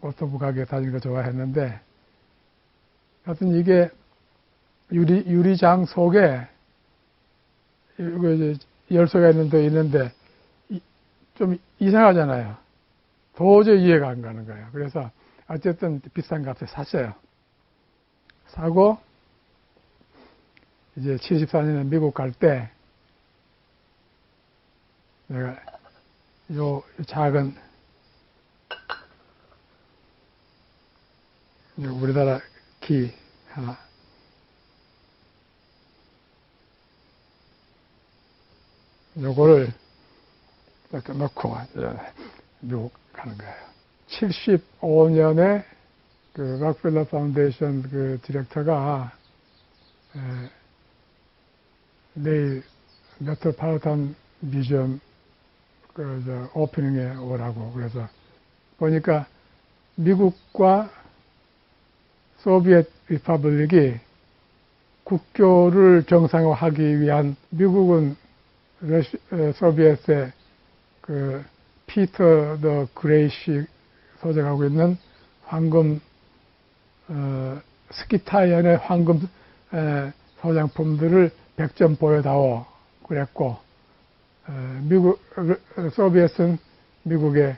오토부 가게 다니는 거 좋아했는데, 하여튼 이게 유리장 속에 이거 이제 열쇠가 있는데 좀 이상하잖아요. 도저히 이해가 안 가는 거예요. 그래서 어쨌든 비싼 값에 샀어요. 사고 이제 74년에 미국 갈 때 내가 요 작은 우리나라 키 하나 요거를 이렇게 넣고 미국 가는 거예요. 75년에 그 락펠러 파운데이션 그 디렉터가 내일 메트로폴리탄 뮤지엄 그 오프닝에 오라고 그래서 보니까 미국과 소비에트 리퍼블릭이 국교를 정상화하기 위한 미국은 소비에트의 그 피터 더 그레이시 소장하고 있는 황금 스키타이언의 황금 소장품들을 100점 보여다오 그랬고 미국 소비에트는 미국의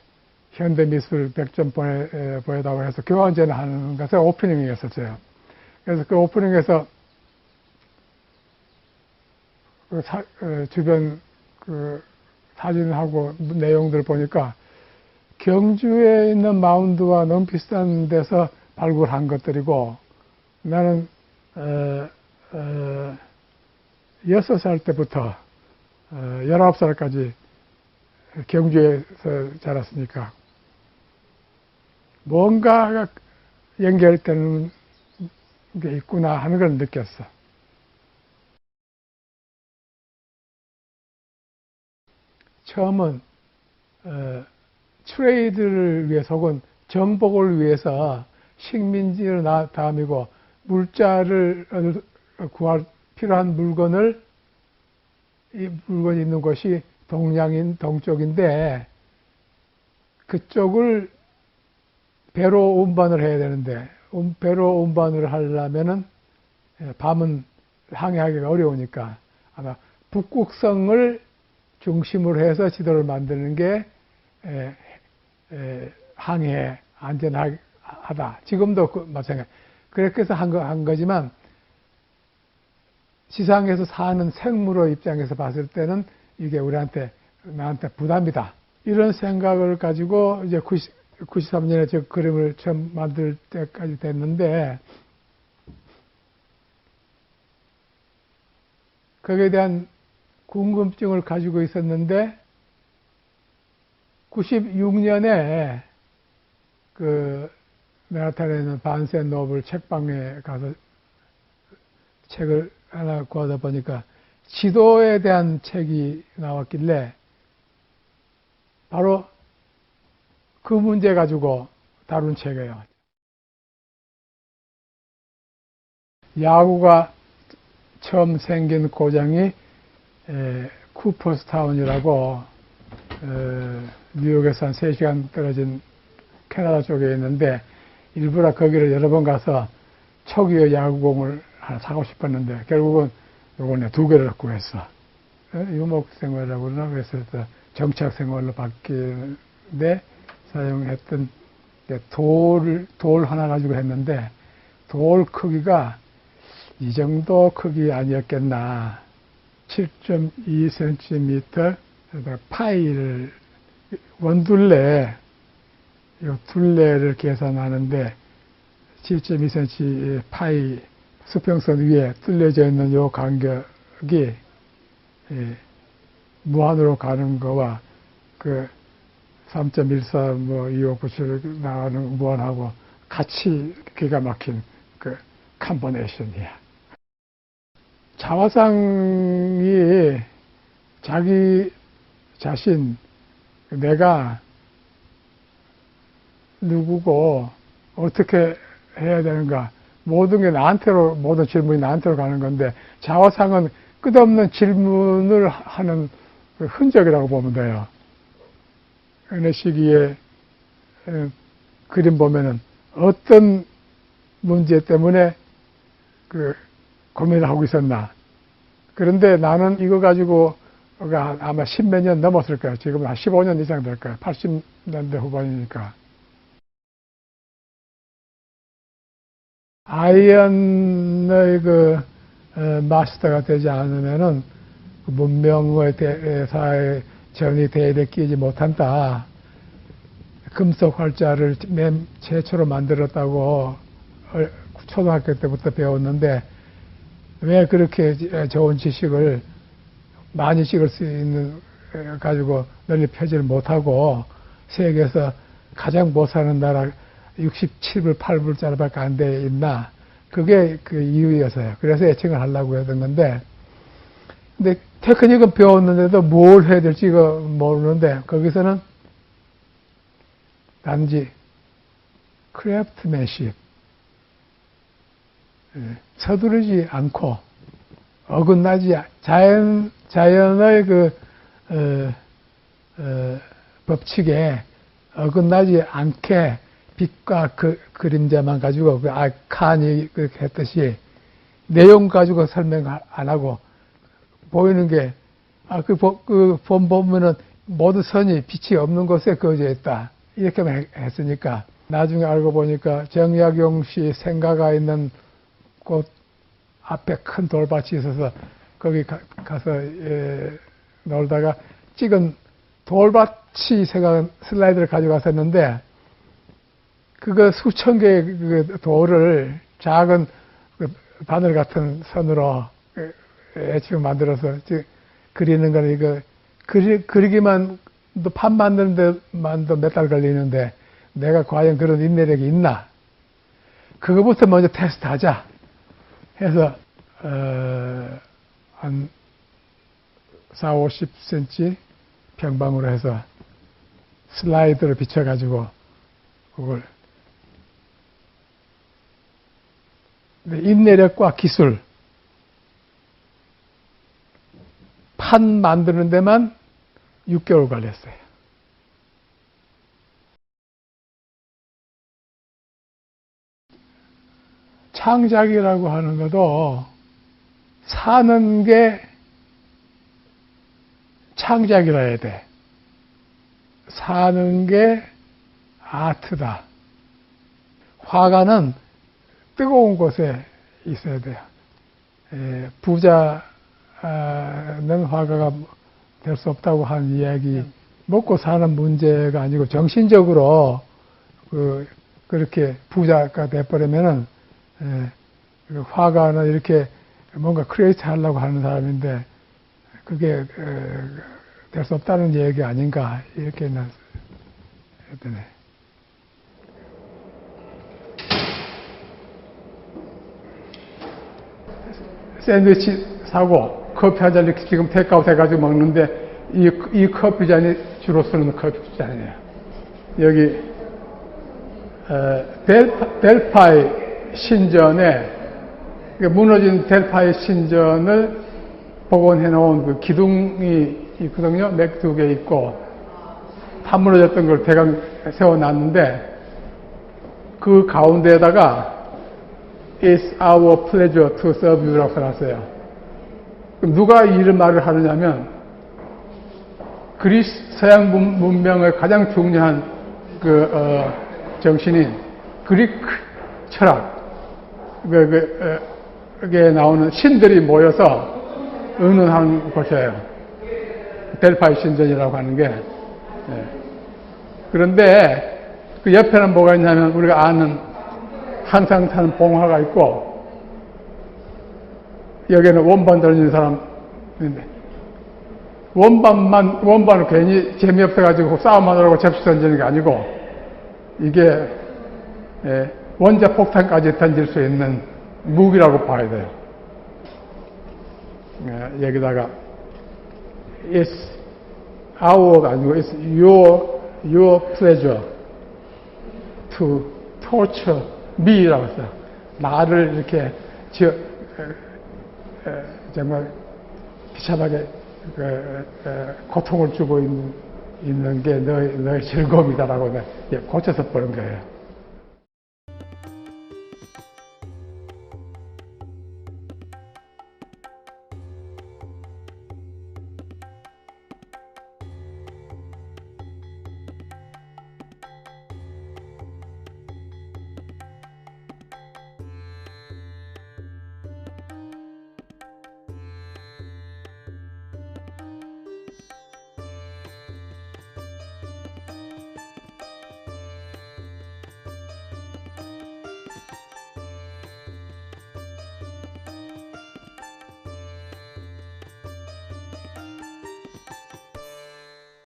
현대미술 100점 보여다오 해서 교환전을 하는 것을 오프닝이었었어요. 그래서 그 오프닝에서 주변 그 사진하고 내용들을 보니까 경주에 있는 마운드와 너무 비슷한 데서 발굴한 것들이고 나는 6살 때부터 19살까지 경주에서 자랐으니까 뭔가가 연결되는 게 있구나 하는 걸 느꼈어. 처음은 트레이드를 위해서 혹은 정복을 위해서 식민지를 다음이고 물자를 구할 필요한 물건을 이 물건이 있는 곳이 동양인 동쪽인데 그쪽을 배로 운반을 해야 되는데 배로 운반을 하려면은 밤은 항해하기가 어려우니까 아마 북극성을 중심으로 해서 지도를 만드는 게 항해 안전하다. 지금도 마찬가지. 그렇게 해서 한 거지만 지상에서 사는 생물의 입장에서 봤을 때는 이게 나한테 부담이다. 이런 생각을 가지고 이제 93년에 저 그림을 처음 만들 때까지 됐는데 거기에 대한 궁금증을 가지고 있었는데 96년에 그 맨하탄에 있는 반센 노블 책방에 가서 책을 하나 구하다 보니까 지도에 대한 책이 나왔길래 바로 그 문제 가지고 다룬 책이에요. 야구가 처음 생긴 고장이 쿠퍼스타운이라고 뉴욕에서 한 3시간 떨어진 캐나다 쪽에 있는데 일부러 거기를 여러 번 가서 초기의 야구공을 하나 사고 싶었는데 결국은 요번에 2개를 구했어. 유목생활이라고 그러나 그래서 정착생활로 바뀌는데 사용했던 돌 하나 가지고 했는데 돌 크기가 이 정도 크기 아니었겠나. 7.2cm 파이를 원둘레 이 둘레를 계산하는데 7.2cm 파이 수평선 위에 뚫려져 있는 이 간격이 무한으로 가는 거와 그 3.14 뭐 2597 나가는 무한하고 같이 기가 막힌 그 컴비네이션이야. 자화상이 자기 자신 내가 누구고 어떻게 해야 되는가 모든 게 모든 질문이 나한테로 가는 건데 자화상은 끝없는 질문을 하는 흔적이라고 보면 돼요. 어느 시기에 그림 보면은 어떤 문제 때문에 그 고민을 하고 있었나. 그런데 나는 이거 가지고 아마 10몇 년 넘었을 거야. 지금 한 15년 이상 될 거야. 80년대 후반이니까. 아이언의 마스터가 되지 않으면은 그 문명의 사회 전이 대에 끼지 못한다. 금속 활자를 맨 최초로 만들었다고 초등학교 때부터 배웠는데 왜 그렇게 좋은 지식을 많이 찍을 수 있는 가지고 널리 펴지를 못하고 세계에서 가장 못 사는 나라 67불, 8불짜리밖에 안 돼 있나. 그게 그 이유였어요. 그래서 애칭을 하려고 했던 건데, 근데 테크닉은 배웠는데도 뭘 해야 될지 모르는데, 거기서는 단지 크래프트맨십, 서두르지 않고 어긋나지 자연의 법칙에 어긋나지 않게 빛과 그림자만 가지고 칸이 그렇게 했듯이 내용 가지고 설명 안 하고 보이는 게 그 본 보면은 모든 선이 빛이 없는 곳에 그어져 있다. 이렇게만 했으니까 나중에 알고 보니까 정약용 씨 생가가 있는 곳 앞에 큰 돌밭이 있어서 거기 가서 놀다가 찍은 돌밭이 생각한 슬라이드를 가져갔었는데 그거 수천 개의 그 돌을 작은 바늘 같은 선으로 애칭 만들어서 그리는 거는 이거 그리기만 또 판 만드는 데만도 몇 달 걸리는데 내가 과연 그런 인내력이 있나? 그거부터 먼저 테스트하자 해서 한 4, 50cm 평방으로 해서 슬라이드를 비춰가지고 그걸 인내력과 기술 판 만드는 데만 6개월 걸렸어요. 창작이라고 하는 것도 사는 게 창작이라 해야 돼. 사는 게 아트다. 화가는 뜨거운 곳에 있어야 돼요. 부자는 화가가 될 수 없다고 하는 이야기, 먹고 사는 문제가 아니고 정신적으로 그렇게 부자가 돼버리면은 화가는 이렇게 뭔가 크리에이트 하려고 하는 사람인데 그게 될 수 없다는 얘기 아닌가 이렇게 했더니 샌드위치 사고 커피 한 잔 이렇게 지금 테이크아웃 해가지고 먹는데 이 커피 잔이 주로 쓰는 커피 잔이에요. 여기 델파이 신전에 무너진 델파이 신전을 복원해 놓은 그 기둥이 있거든요. 맥 2개 있고 다 무너졌던 걸 대강 세워놨는데 그 가운데에다가 It's our pleasure to serve you라고 써놨어요. 그럼 누가 이런 말을 하느냐면 그리스 서양 문명의 가장 중요한 정신인 그리크 철학 그게 나오는 신들이 모여서 의논하는 곳이에요. 델파이 신전이라고 하는 게. 그런데 그 옆에는 뭐가 있냐면 우리가 아는 항상 타는 봉화가 있고 여기는 원반 던지는 사람인데 원반을 괜히 재미없어가지고 싸움하느라고 접시 던지는 게 아니고 이게 원자 폭탄까지 던질 수 있는 무기라고 봐야 돼요. 여기다가 It's our 아니고 It's your pleasure to torture me라고 했어요. 나를 이렇게 정말 비참하게 고통을 주고 있는 게 너의 즐거움이다라고 고쳐서 보는 거예요.